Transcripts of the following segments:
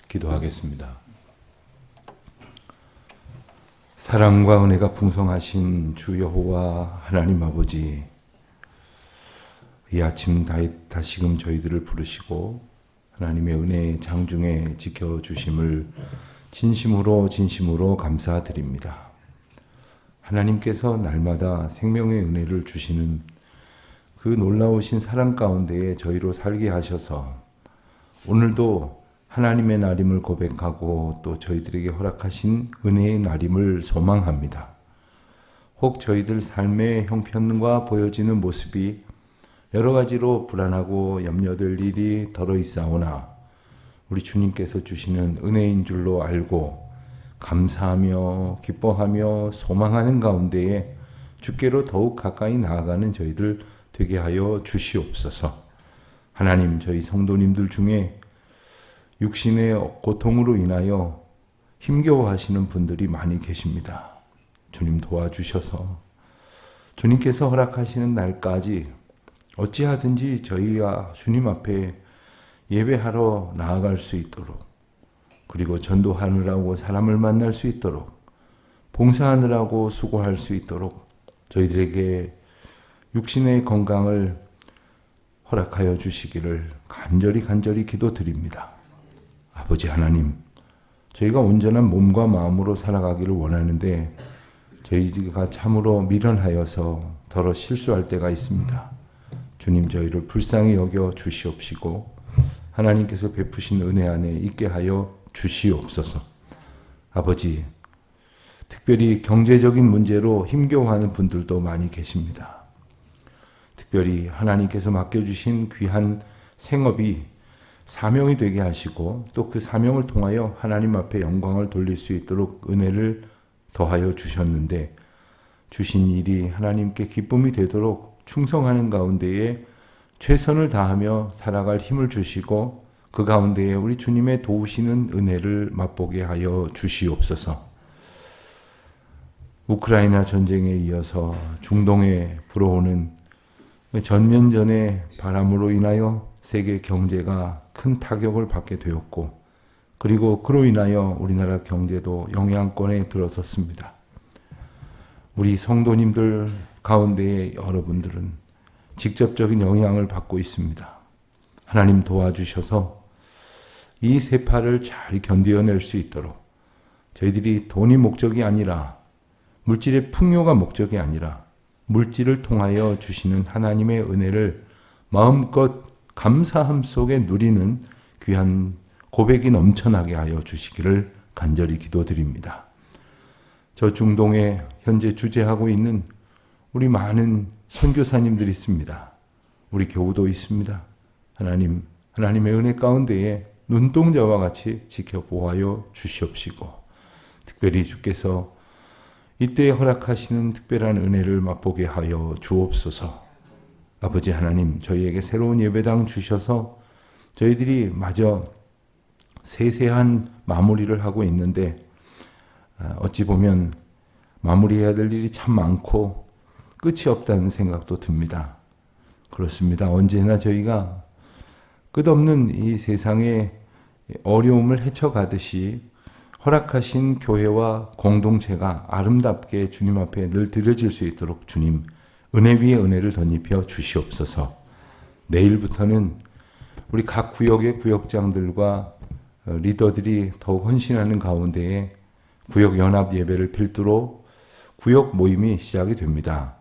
기도하겠습니다. 사랑과 은혜가 풍성하신 주 여호와 하나님 아버지, 이 아침 다시금 저희들을 부르시고 하나님의 은혜의 장중에 지켜주심을 진심으로 감사드립니다. 하나님께서 날마다 생명의 은혜를 주시는 그 놀라우신 사랑 가운데에 저희로 살게 하셔서 오늘도 하나님의 날임을 고백하고 또 저희들에게 허락하신 은혜의 날임을 소망합니다. 혹 저희들 삶의 형편과 보여지는 모습이 여러 가지로 불안하고 염려될 일이 더러 있사오나 우리 주님께서 주시는 은혜인 줄로 알고 감사하며 기뻐하며 소망하는 가운데에 주께로 더욱 가까이 나아가는 저희들 되게 하여 주시옵소서. 하나님, 저희 성도님들 중에 육신의 고통으로 인하여 힘겨워하시는 분들이 많이 계십니다. 주님 도와주셔서 주님께서 허락하시는 날까지 어찌하든지 저희가 주님 앞에 예배하러 나아갈 수 있도록, 그리고 전도하느라고 사람을 만날 수 있도록, 봉사하느라고 수고할 수 있도록 저희들에게 육신의 건강을 허락하여 주시기를 간절히 기도드립니다. 아버지 하나님, 저희가 온전한 몸과 마음으로 살아가기를 원하는데 저희가 참으로 미련하여서 더러 실수할 때가 있습니다. 주님, 저희를 불쌍히 여겨 주시옵시고 하나님께서 베푸신 은혜 안에 있게 하여 주시옵소서. 아버지, 특별히 경제적인 문제로 힘겨워하는 분들도 많이 계십니다. 특별히 하나님께서 맡겨주신 귀한 생업이 사명이 되게 하시고 또 그 사명을 통하여 하나님 앞에 영광을 돌릴 수 있도록 은혜를 더하여 주셨는데, 주신 일이 하나님께 기쁨이 되도록 충성하는 가운데에 최선을 다하며 살아갈 힘을 주시고 그 가운데에 우리 주님의 도우시는 은혜를 맛보게 하여 주시옵소서. 우크라이나 전쟁에 이어서 중동에 불어오는 전면전의 바람으로 인하여 세계 경제가 큰 타격을 받게 되었고, 그리고 그로 인하여 우리나라 경제도 영향권에 들어섰습니다. 우리 성도님들 가운데의 여러분들은 직접적인 영향을 받고 있습니다. 하나님 도와주셔서 이 세파를 잘 견뎌낼 수 있도록 저희들이 돈이 목적이 아니라, 물질의 풍요가 목적이 아니라 물질을 통하여 주시는 하나님의 은혜를 마음껏 감사함 속에 누리는 귀한 고백이 넘쳐나게 하여 주시기를 간절히 기도드립니다. 저 중동에 현재 주재하고 있는 우리 많은 선교사님들이 있습니다. 우리 교우도 있습니다. 하나님, 하나님의 은혜 가운데에 눈동자와 같이 지켜보아여 주시옵시고, 특별히 주께서 이때에 허락하시는 특별한 은혜를 맛보게 하여 주옵소서. 아버지 하나님, 저희에게 새로운 예배당 주셔서 저희들이 마저 세세한 마무리를 하고 있는데 어찌 보면 마무리해야 될 일이 참 많고 끝이 없다는 생각도 듭니다. 그렇습니다. 언제나 저희가 끝없는 이 세상의 어려움을 헤쳐가듯이 허락하신 교회와 공동체가 아름답게 주님 앞에 늘 드려질 수 있도록 주님, 은혜 위에 은혜를 덧입혀 주시옵소서. 내일부터는 우리 각 구역의 구역장들과 리더들이 더욱 헌신하는 가운데에 구역 연합 예배를 필두로 구역 모임이 시작이 됩니다.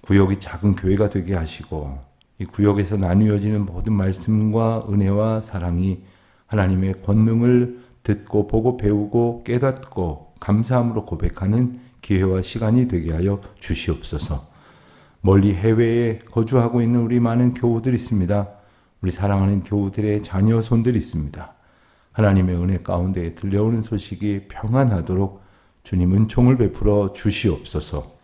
구역이 작은 교회가 되게 하시고 이 구역에서 나누어지는 모든 말씀과 은혜와 사랑이 하나님의 권능을 듣고 보고 배우고 깨닫고 감사함으로 고백하는 기회와 시간이 되게 하여 주시옵소서. 멀리 해외에 거주하고 있는 우리 많은 교우들이 있습니다. 우리 사랑하는 교우들의 자녀 손들이 있습니다. 하나님의 은혜 가운데 들려오는 소식이 평안하도록 주님 은총을 베풀어 주시옵소서.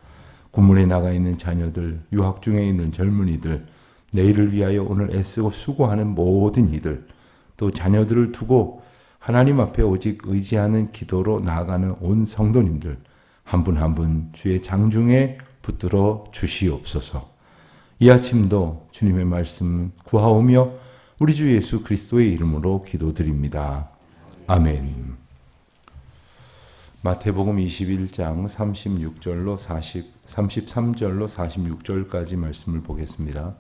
군문에 나가 있는 자녀들, 유학 중에 있는 젊은이들, 내일을 위하여 오늘 애쓰고 수고하는 모든 이들, 또 자녀들을 두고 하나님 앞에 오직 의지하는 기도로 나아가는 온 성도님들, 한 분 한 분 주의 장중에 붙들어 주시옵소서. 이 아침도 주님의 말씀 구하오며 우리 주 예수 그리스도의 이름으로 기도드립니다. 아멘. 마태복음 21장 36절로 33절로 46절까지 말씀을 보겠습니다.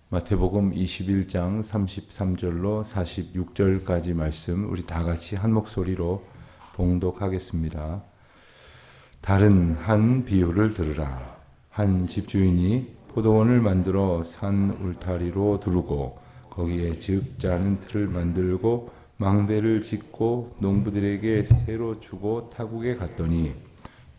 마태복음 21장 33절로 46절까지 말씀 우리 다 같이 한 목소리로 봉독하겠습니다. 다른 한 비유를 들으라. 한 집주인이 포도원을 만들어 산 울타리로 두르고 거기에 즙 짜는 틀을 만들고 망대를 짓고 농부들에게 새로 주고 타국에 갔더니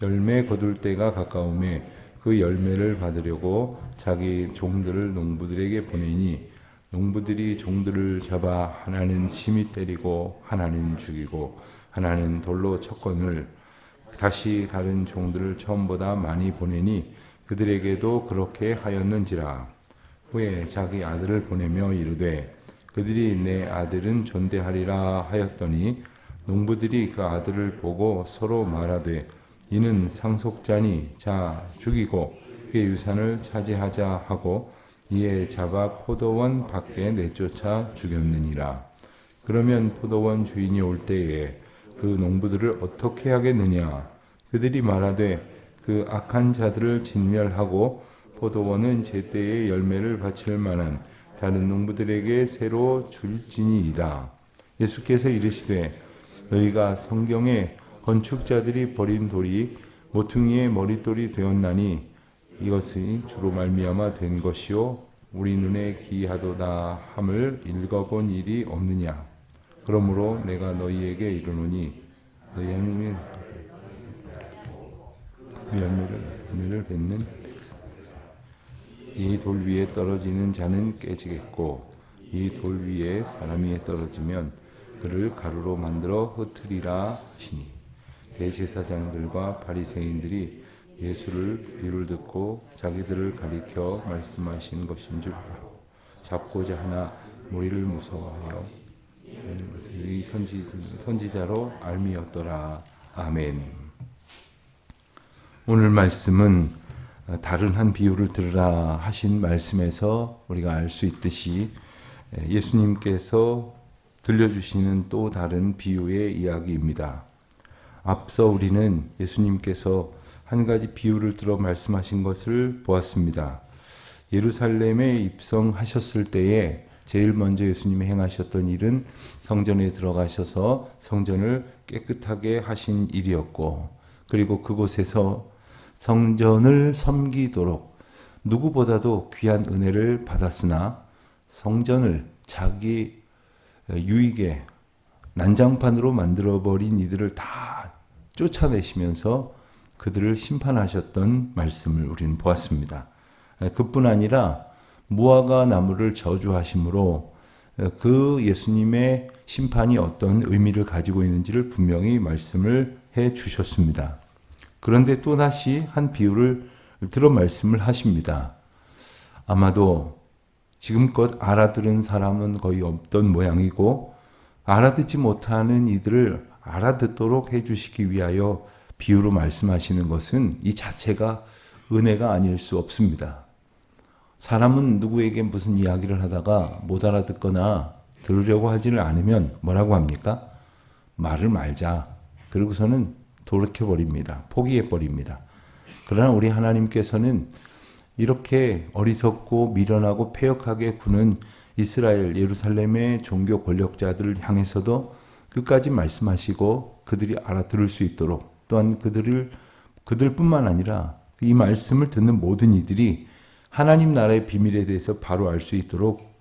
열매 거둘 때가 가까우매 그 열매를 받으려고 자기 종들을 농부들에게 보내니 농부들이 종들을 잡아 하나는 심히 때리고 하나는 죽이고 하나는 돌로 쳤거늘 다시 다른 종들을 처음보다 많이 보내니 그들에게도 그렇게 하였는지라. 후에 자기 아들을 보내며 이르되 그들이 내 아들은 존대하리라 하였더니 농부들이 그 아들을 보고 서로 말하되 이는 상속자니 자 죽이고 그의 유산을 차지하자 하고 이에 잡아 포도원 밖에 내쫓아 죽였느니라. 그러면 포도원 주인이 올 때에 그 농부들을 어떻게 하겠느냐. 그들이 말하되 그 악한 자들을 진멸하고 포도원은 제때에 열매를 바칠 만한 다른 농부들에게 새로 줄지니이다. 예수께서 이르시되 너희가 성경에 건축자들이 버린 돌이 모퉁이의 머릿돌이 되었나니 이것이 주로 말미암아 된 것이요 우리 눈에 기이하도다 함을 읽어본 일이 없느냐. 그러므로 내가 너희에게 이르노니 너희 하나님이 그 열매를 맺는 이 돌 위에 떨어지는 자는 깨지겠고 이 돌 위에 사람이 떨어지면 그를 가루로 만들어 흩으리라 하시니 대제사장들과 바리새인들이 예수를 비유를 듣고 자기들을 가리켜 말씀하신 것인 줄 잡고자 하나 무리를 무서워하여 이 선지자로 알미었더라. 아멘. 오늘 말씀은 다른 한 비유를 들으라 하신 말씀에서 우리가 알 수 있듯이 예수님께서 들려주시는 또 다른 비유의 이야기입니다. 앞서 우리는 예수님께서 한 가지 비유를 들어 말씀하신 것을 보았습니다. 예루살렘에 입성하셨을 때에 제일 먼저 예수님이 행하셨던 일은 성전에 들어가셔서 성전을 깨끗하게 하신 일이었고, 그리고 그곳에서 성전을 섬기도록 누구보다도 귀한 은혜를 받았으나 성전을 자기 유익의 난장판으로 만들어버린 이들을 다 쫓아내시면서 그들을 심판하셨던 말씀을 우리는 보았습니다. 그뿐 아니라 무화과 나무를 저주하심으로 그 예수님의 심판이 어떤 의미를 가지고 있는지를 분명히 말씀을 해 주셨습니다. 그런데 또다시 한 비유를 들어 말씀을 하십니다. 아마도 지금껏 알아들은 사람은 거의 없던 모양이고 알아듣지 못하는 이들을 알아듣도록 해주시기 위하여 비유로 말씀하시는 것은 이 자체가 은혜가 아닐 수 없습니다. 사람은 누구에게 무슨 이야기를 하다가 못 알아듣거나 들으려고 하지를 않으면 뭐라고 합니까? 말을 말자. 그러고서는 돌이켜버립니다. 포기해버립니다. 그러나 우리 하나님께서는 이렇게 어리석고 미련하고 패역하게 구는 이스라엘 예루살렘의 종교 권력자들을 향해서도 끝까지 말씀하시고 그들이 알아들을 수 있도록 또한 그들뿐만 아니라 이 말씀을 듣는 모든 이들이 하나님 나라의 비밀에 대해서 바로 알 수 있도록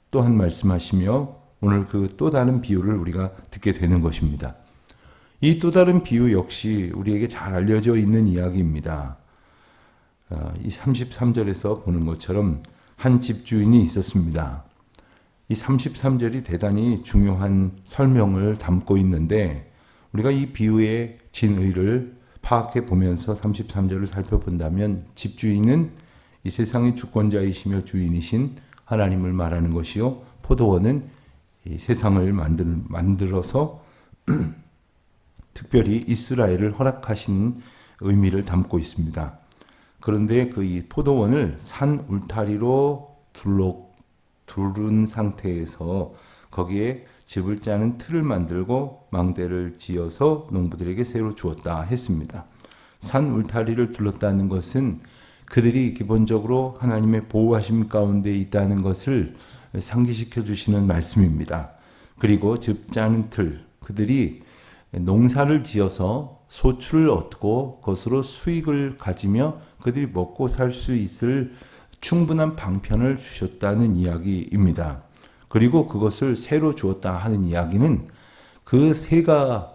또한 말씀하시며 오늘 그 또 다른 비유를 우리가 듣게 되는 것입니다. 이 또 다른 비유 역시 우리에게 잘 알려져 있는 이야기입니다. 이 33절에서 보는 것처럼 한 집주인이 있었습니다. 이 33절이 대단히 중요한 설명을 담고 있는데 우리가 이 비유의 진의를 파악해 보면서 33절을 살펴본다면 집주인은 이 세상의 주권자이시며 주인이신 하나님을 말하는 것이요, 포도원은 이 세상을 만들어서 특별히 이스라엘을 허락하신 의미를 담고 있습니다. 그런데 그 이 포도원을 산 울타리로 두른 상태에서 거기에 집을 짜는 틀을 만들고 망대를 지어서 농부들에게 새로 주었다 했습니다. 산 울타리를 둘렀다는 것은 그들이 기본적으로 하나님의 보호하심 가운데 있다는 것을 상기시켜 주시는 말씀입니다. 그리고 집 짜는 틀, 그들이 농사를 지어서 소출을 얻고 그것으로 수익을 가지며 그들이 먹고 살 수 있을 충분한 방편을 주셨다는 이야기입니다. 그리고 그것을 새로 주었다 하는 이야기는 그 새가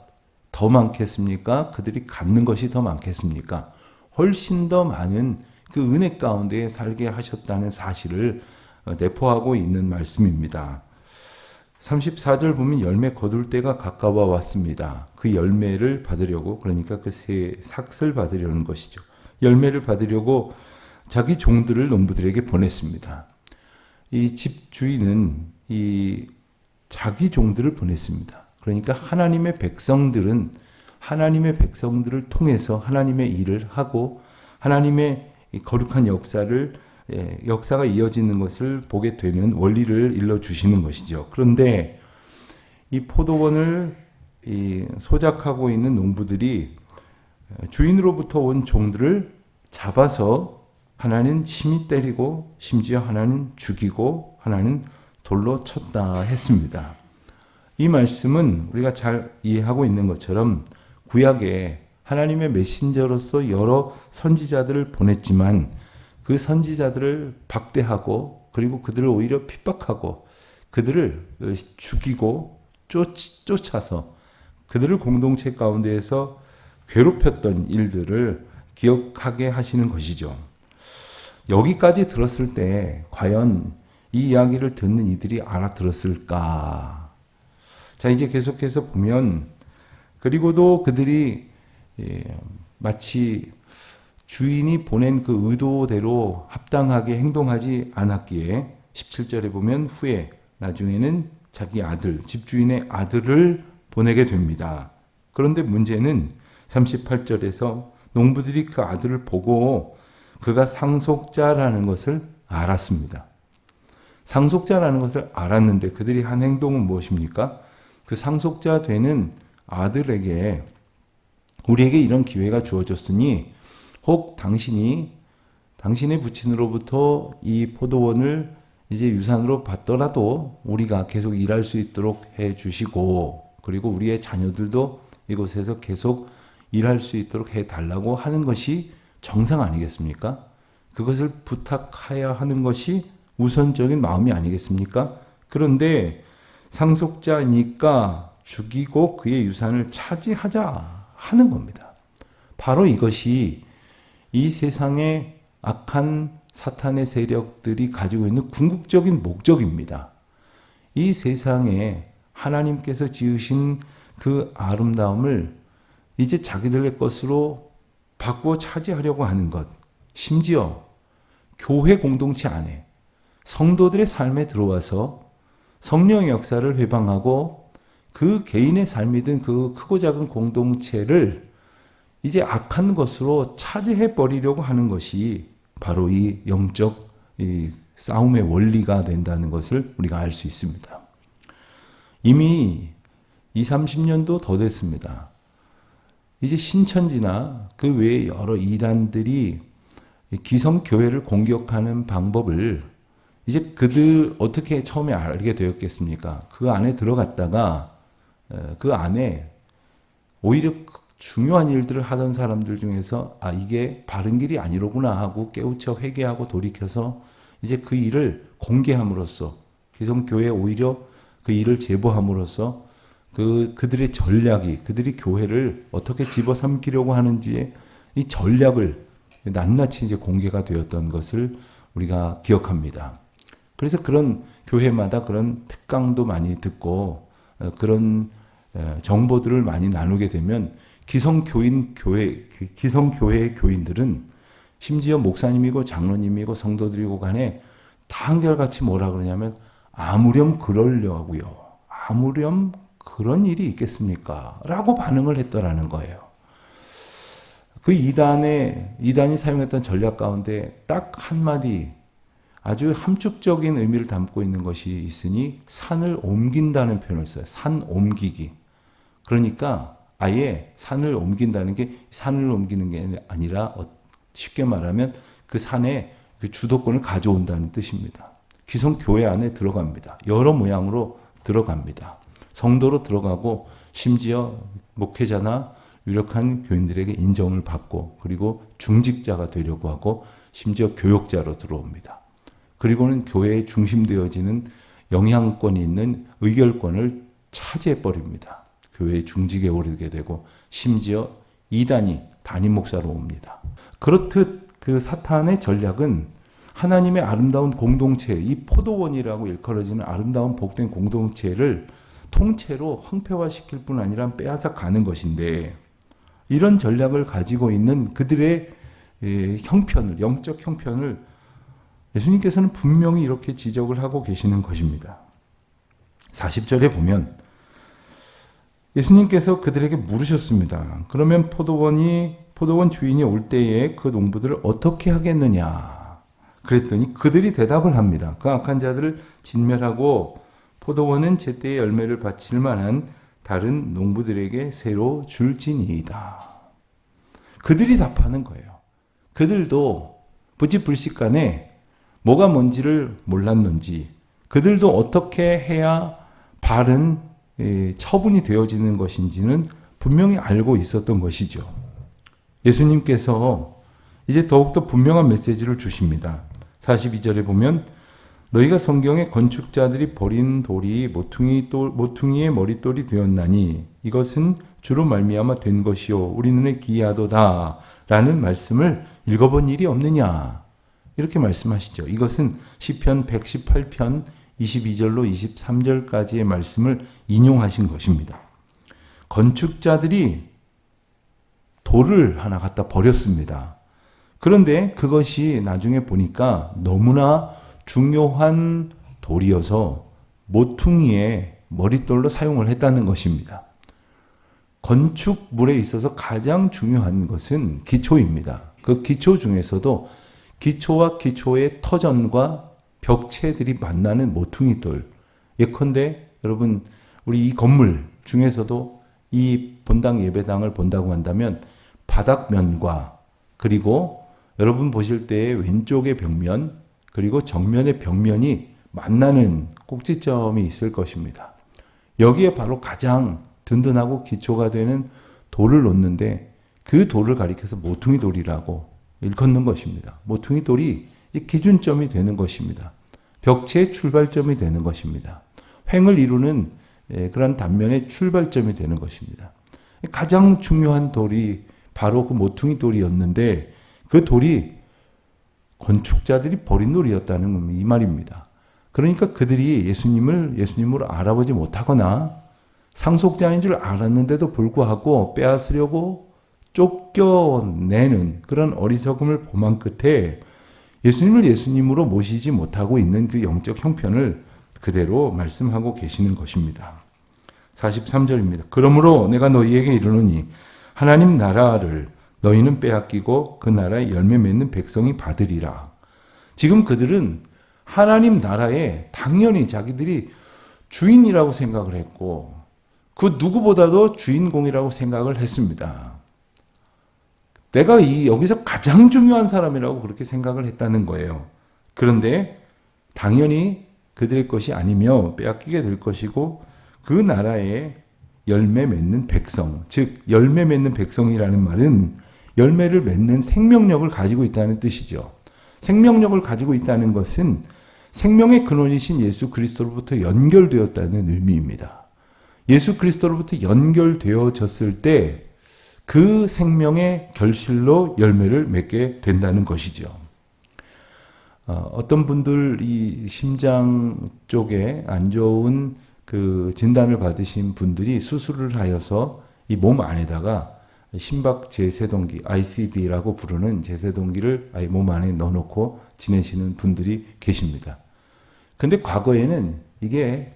더 많겠습니까? 그들이 갖는 것이 더 많겠습니까? 훨씬 더 많은 그 은혜 가운데 살게 하셨다는 사실을 내포하고 있는 말씀입니다. 34절 보면 열매 거둘 때가 가까워 왔습니다. 그 열매를 받으려고, 그러니까 그 새 삭슬 받으려는 것이죠. 열매를 받으려고 자기 종들을 농부들에게 보냈습니다. 이 집주인은 이 자기 종들을 보냈습니다. 그러니까 하나님의 백성들은 하나님의 백성들을 통해서 하나님의 일을 하고 하나님의 거룩한 역사가 이어지는 것을 보게 되는 원리를 일러주시는 것이죠. 그런데 이 포도원을 소작하고 있는 농부들이 주인으로부터 온 종들을 잡아서 하나는 심히 때리고 심지어 하나는 죽이고 하나는 돌로 쳤다 했습니다. 이 말씀은 우리가 잘 이해하고 있는 것처럼 구약에 하나님의 메신저로서 여러 선지자들을 보냈지만 그 선지자들을 박대하고 그리고 그들을 오히려 핍박하고 그들을 죽이고 쫓아서 그들을 공동체 가운데에서 괴롭혔던 일들을 기억하게 하시는 것이죠. 여기까지 들었을 때 과연 이 이야기를 듣는 이들이 알아들었을까? 자, 이제 계속해서 보면 그리고도 그들이 마치 주인이 보낸 그 의도대로 합당하게 행동하지 않았기에 17절에 보면 후에 나중에는 자기 아들, 집주인의 아들을 보내게 됩니다. 그런데 문제는 38절에서 농부들이 그 아들을 보고 그가 상속자라는 것을 알았습니다. 상속자라는 것을 알았는데 그들이 한 행동은 무엇입니까? 그 상속자 되는 아들에게 우리에게 이런 기회가 주어졌으니 혹 당신의 부친으로부터 이 포도원을 이제 유산으로 받더라도 우리가 계속 일할 수 있도록 해 주시고 그리고 우리의 자녀들도 이곳에서 계속 일할 수 있도록 해 달라고 하는 것이 정상 아니겠습니까? 그것을 부탁해야 하는 것이 우선적인 마음이 아니겠습니까? 그런데 상속자니까 죽이고 그의 유산을 차지하자 하는 겁니다. 바로 이것이 이 세상의 악한 사탄의 세력들이 가지고 있는 궁극적인 목적입니다. 이 세상에 하나님께서 지으신 그 아름다움을 이제 자기들의 것으로 바꾸어 차지하려고 하는 것, 심지어 교회 공동체 안에 성도들의 삶에 들어와서 성령의 역사를 회방하고 그 개인의 삶이든 그 크고 작은 공동체를 이제 악한 것으로 차지해 버리려고 하는 것이 바로 이 영적 이 싸움의 원리가 된다는 것을 우리가 알 수 있습니다. 이미 20-30년도 더 됐습니다. 이제 신천지나 그 외에 여러 이단들이 기성교회를 공격하는 방법을 이제 그들 어떻게 처음에 알게 되었겠습니까? 그 안에 들어갔다가 그 안에 오히려 중요한 일들을 하던 사람들 중에서 이게 바른 길이 아니로구나 하고 깨우쳐 회개하고 돌이켜서 이제 그 일을 공개함으로써 기성교회에 오히려 그 일을 제보함으로써 그들의 전략이 그들이 교회를 어떻게 집어삼키려고 하는지의 이 전략을 낱낱이 이제 공개가 되었던 것을 우리가 기억합니다. 그래서 그런 교회마다 그런 특강도 많이 듣고 그런 정보들을 많이 나누게 되면 기성교회의 교인들은 심지어 목사님이고 장로님이고 성도들이고 간에 다 한결같이 뭐라 그러냐면 아무렴 그러려고요. 아무렴 그런 일이 있겠습니까? 라고 반응을 했더라는 거예요. 그 이단이 사용했던 전략 가운데 딱 한마디 아주 함축적인 의미를 담고 있는 것이 있으니 산을 옮긴다는 표현을 써요. 산 옮기기. 그러니까 아예 산을 옮긴다는 게 산을 옮기는 게 아니라 쉽게 말하면 그 산에 그 주도권을 가져온다는 뜻입니다. 기성 교회 안에 들어갑니다. 여러 모양으로 들어갑니다. 성도로 들어가고 심지어 목회자나 유력한 교인들에게 인정을 받고 그리고 중직자가 되려고 하고 심지어 교역자로 들어옵니다. 그리고는 교회에 중심되어지는 영향권이 있는 의결권을 차지해버립니다. 교회의 중직에 오르게 되고 심지어 이단이 담임 목사로 옵니다. 그렇듯 그 사탄의 전략은 하나님의 아름다운 공동체, 이 포도원이라고 일컬어지는 아름다운 복된 공동체를 통째로 황폐화시킬 뿐 아니라 빼앗아 가는 것인데 이런 전략을 가지고 있는 그들의 형편을, 영적 형편을 예수님께서는 분명히 이렇게 지적을 하고 계시는 것입니다. 40절에 보면 예수님께서 그들에게 물으셨습니다. 그러면 포도원 주인이 올 때에 그 농부들을 어떻게 하겠느냐? 그랬더니 그들이 대답을 합니다. 그 악한 자들을 진멸하고 포도원은 제때의 열매를 바칠 만한 다른 농부들에게 새로 줄지니이다. 그들이 답하는 거예요. 그들도 부지불식간에 뭐가 뭔지를 몰랐는지 그들도 어떻게 해야 바른 처분이 되어지는 것인지는 분명히 알고 있었던 것이죠. 예수님께서 이제 더욱더 분명한 메시지를 주십니다. 42절에 보면 너희가 성경에 건축자들이 버린 돌이 모퉁이의 머릿돌이 되었나니 이것은 주로 말미암아 된 것이요 우리 눈에 기이하도다 라는 말씀을 읽어본 일이 없느냐 이렇게 말씀하시죠. 이것은 시편 118편 22절로 23절까지의 말씀을 인용하신 것입니다. 건축자들이 돌을 하나 갖다 버렸습니다. 그런데 그것이 나중에 보니까 너무나 중요한 돌이어서 모퉁이의 머릿돌로 사용을 했다는 것입니다. 건축물에 있어서 가장 중요한 것은 기초입니다. 그 기초 중에서도 기초와 기초의 터전과 벽체들이 만나는 모퉁이 돌. 예컨대 여러분 우리 이 건물 중에서도 이 본당 예배당을 본다고 한다면 바닥면과 그리고 여러분 보실 때의 왼쪽의 벽면 그리고 정면의 벽면이 만나는 꼭지점이 있을 것입니다. 여기에 바로 가장 든든하고 기초가 되는 돌을 놓는데 그 돌을 가리켜서 모퉁이 돌이라고 일컫는 것입니다. 모퉁이 돌이 기준점이 되는 것입니다. 벽체의 출발점이 되는 것입니다. 횡을 이루는 그런 단면의 출발점이 되는 것입니다. 가장 중요한 돌이 바로 그 모퉁이 돌이었는데 그 돌이 건축자들이 버린 돌이었다는 이 말입니다. 그러니까 그들이 예수님으로 알아보지 못하거나 상속자인 줄 알았는데도 불구하고 빼앗으려고 쫓겨내는 그런 어리석음을 범한 끝에 예수님을 예수님으로 모시지 못하고 있는 그 영적 형편을 그대로 말씀하고 계시는 것입니다. 43절입니다. 그러므로 내가 너희에게 이르노니 하나님 나라를 너희는 빼앗기고 그 나라에 열매 맺는 백성이 받으리라. 지금 그들은 하나님 나라에 당연히 자기들이 주인이라고 생각을 했고 그 누구보다도 주인공이라고 생각을 했습니다. 내가 여기서 가장 중요한 사람이라고 그렇게 생각을 했다는 거예요. 그런데 당연히 그들의 것이 아니며 빼앗기게 될 것이고 그 나라에 열매 맺는 백성, 즉 열매 맺는 백성이라는 말은 열매를 맺는 생명력을 가지고 있다는 뜻이죠. 생명력을 가지고 있다는 것은 생명의 근원이신 예수 그리스도로부터 연결되었다는 의미입니다. 예수 그리스도로부터 연결되어졌을 때 그 생명의 결실로 열매를 맺게 된다는 것이죠. 어떤 분들 이 심장 쪽에 안 좋은 그 진단을 받으신 분들이 수술을 하여서 이 몸 안에다가 심박 제세동기, ICD라고 부르는 제세동기를 아예 몸 안에 넣어놓고 지내시는 분들이 계십니다. 근데 과거에는 이게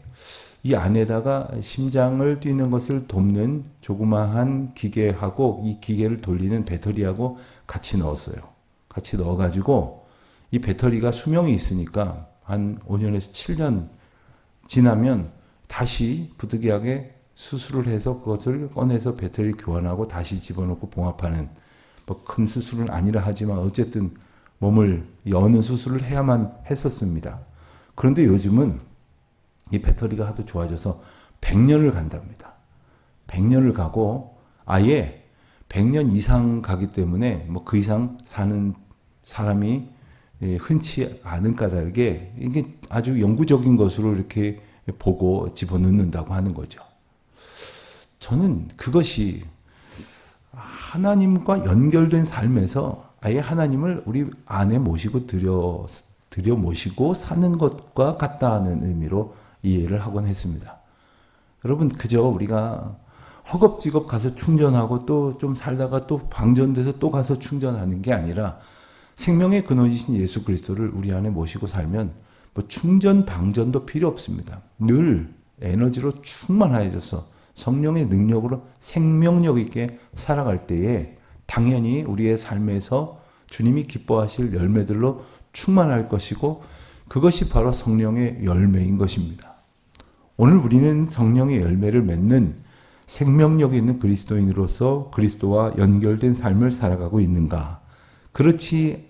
이 안에다가 심장을 뛰는 것을 돕는 조그마한 기계하고 이 기계를 돌리는 배터리하고 같이 넣었어요. 같이 넣어가지고 이 배터리가 수명이 있으니까 한 5년에서 7년 지나면 다시 부득이하게 수술을 해서 그것을 꺼내서 배터리 교환하고 다시 집어넣고 봉합하는 뭐 큰 수술은 아니라 하지만 어쨌든 몸을 여는 수술을 해야만 했었습니다. 그런데 요즘은 이 배터리가 하도 좋아져서 100년을 간답니다. 100년을 가고 아예 100년 이상 가기 때문에 뭐 그 이상 사는 사람이 흔치 않은 까닭에 이게 아주 영구적인 것으로 이렇게 보고 집어넣는다고 하는 거죠. 저는 그것이 하나님과 연결된 삶에서 아예 하나님을 우리 안에 모시고 들여 모시고 사는 것과 같다는 의미로 이해를 하곤 했습니다. 여러분, 그저 우리가 허겁지겁 가서 충전하고 또 좀 살다가 또 방전돼서 또 가서 충전하는 게 아니라 생명의 근원이신 예수 그리스도를 우리 안에 모시고 살면 뭐 충전, 방전도 필요 없습니다. 늘 에너지로 충만해져서 성령의 능력으로 생명력 있게 살아갈 때에 당연히 우리의 삶에서 주님이 기뻐하실 열매들로 충만할 것이고 그것이 바로 성령의 열매인 것입니다. 오늘 우리는 성령의 열매를 맺는 생명력 있는 그리스도인으로서 그리스도와 연결된 삶을 살아가고 있는가? 그렇지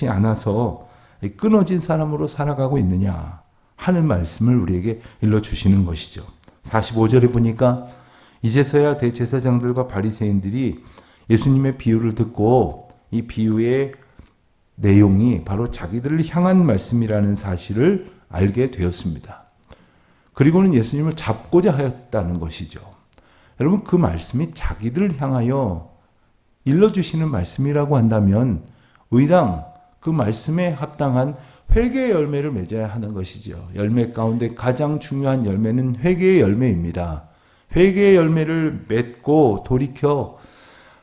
않아서 끊어진 사람으로 살아가고 있느냐 하는 말씀을 우리에게 일러주시는 것이죠. 45절에 보니까 이제서야 대제사장들과 바리새인들이 예수님의 비유를 듣고 이 비유의 내용이 바로 자기들을 향한 말씀이라는 사실을 알게 되었습니다. 그리고는 예수님을 잡고자 하였다는 것이죠. 여러분, 그 말씀이 자기들을 향하여 일러주시는 말씀이라고 한다면 의당 그 말씀에 합당한 회개의 열매를 맺어야 하는 것이죠. 열매 가운데 가장 중요한 열매는 회개의 열매입니다. 회개의 열매를 맺고 돌이켜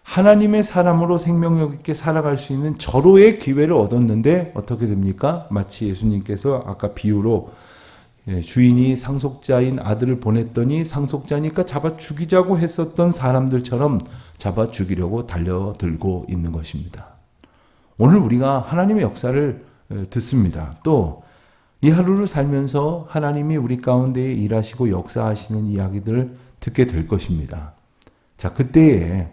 하나님의 사람으로 생명력 있게 살아갈 수 있는 절호의 기회를 얻었는데 어떻게 됩니까? 마치 예수님께서 아까 비유로 주인이 상속자인 아들을 보냈더니 상속자니까 잡아 죽이자고 했었던 사람들처럼 잡아 죽이려고 달려들고 있는 것입니다. 오늘 우리가 하나님의 역사를 듣습니다. 또 이 하루를 살면서 하나님이 우리 가운데 일하시고 역사하시는 이야기들을 듣게 될 것입니다. 자, 그때에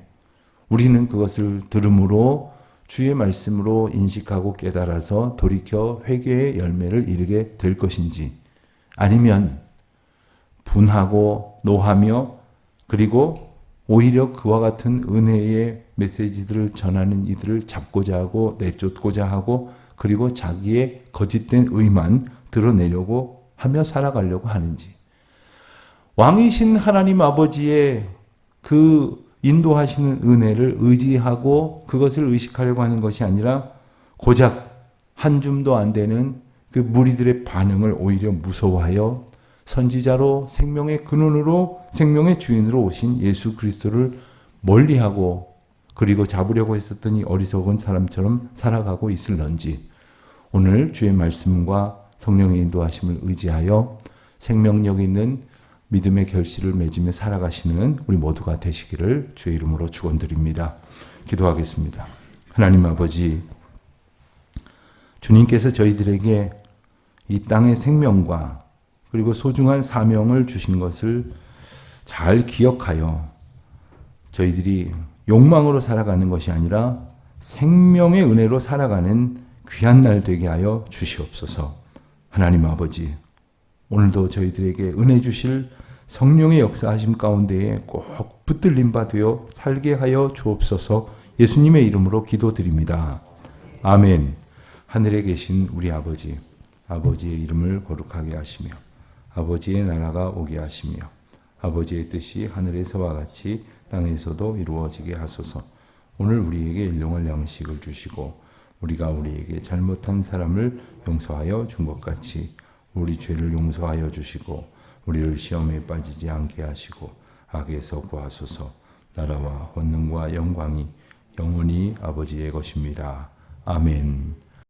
우리는 그것을 들음으로 주의 말씀으로 인식하고 깨달아서 돌이켜 회개의 열매를 이루게 될 것인지 아니면 분하고 노하며 그리고 오히려 그와 같은 은혜의 메시지들을 전하는 이들을 잡고자 하고 내쫓고자 하고 그리고 자기의 거짓된 의만 드러내려고 하며 살아가려고 하는지 왕이신 하나님 아버지의 그 인도하시는 은혜를 의지하고 그것을 의식하려고 하는 것이 아니라 고작 한 줌도 안 되는 그 무리들의 반응을 오히려 무서워하여 선지자로 생명의 근원으로 생명의 주인으로 오신 예수 그리스도를 멀리하고 그리고 잡으려고 했었더니 어리석은 사람처럼 살아가고 있을런지 오늘 주의 말씀과 성령의 인도하심을 의지하여 생명력 있는 믿음의 결실을 맺으며 살아가시는 우리 모두가 되시기를 주의 이름으로 축원드립니다. 기도하겠습니다. 하나님 아버지, 주님께서 저희들에게 이 땅의 생명과 그리고 소중한 사명을 주신 것을 잘 기억하여 저희들이 욕망으로 살아가는 것이 아니라 생명의 은혜로 살아가는 귀한 날 되게 하여 주시옵소서. 하나님 아버지, 오늘도 저희들에게 은혜 주실 성령의 역사하심 가운데에 꼭 붙들림 바 되어 살게 하여 주옵소서. 예수님의 이름으로 기도드립니다. 아멘. 하늘에 계신 우리 아버지, 아버지의 이름을 거룩하게 하시며 아버지의 나라가 오게 하시며 아버지의 뜻이 하늘에서와 같이 땅에서도 이루어지게 하소서. 오늘 우리에게 일용할 양식을 주시고 우리가 우리에게 잘못한 사람을 용서하여 준 것 같이 우리 죄를 용서하여 주시고 우리를 시험에 빠지지 않게 하시고 악에서 구하소서. 나라와 권능과 영광이 영원히 아버지의 것입니다. 아멘.